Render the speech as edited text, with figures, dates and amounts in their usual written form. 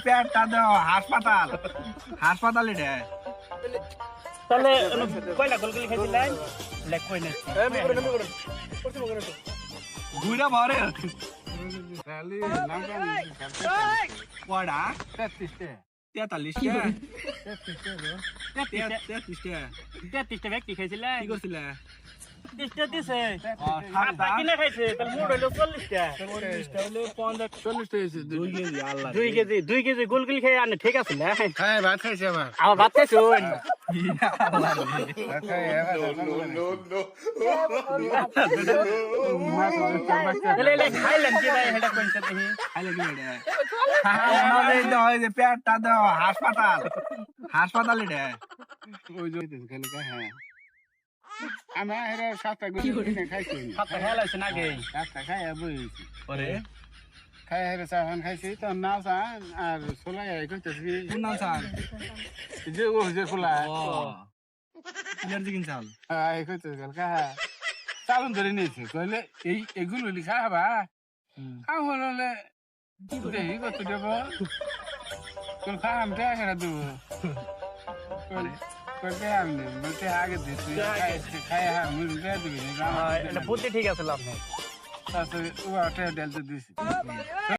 পেটটা দাও হাসপাতাল হাসপাতাল এটা তাহলে কয়লা গোলগুলি খাইছিলেন লেখ কই না ঘুরা ভরে কয়টা 33টা ব্যক্তি খাইছিলেন কি করছিলে 30টা দিছে সাতটা কিনে খাইছে তাহলে মোট হইলো 40টা 2 কেজি গোলগুলি খেয়ে আনে ঠিক আছে না ভাত খাইছে আবার আমার ভাত খাইছুন খাইলেন কি ভাই এটা কইছে দেখি পেটটা দাও হাসপাতাল হাসপাতাল এটা আমি সাতটা গুলি খাইছি সাতটা খেলাইছে নাকি সাতটা খাই বইছি পরে খাই হেরে চান খাইছি তো নাও চান আর সোলাই কইতেছি কোন নাম চাল যে ও যে খোলা এনার্জি কিন চাল কইতেছি কা চালন ধরে নিয়েছে কইলে এগুলো লিখা হবা হলে দেখি কত দেব কোন খাম টাকা দেব করতে আমি বলতে আগে দিছি খাই মুড়ি দিয়ে দিবি এটা বুদ্ধি ঠিক আছে লাভ নেই তারপরে ও আটা ডালতে দিছি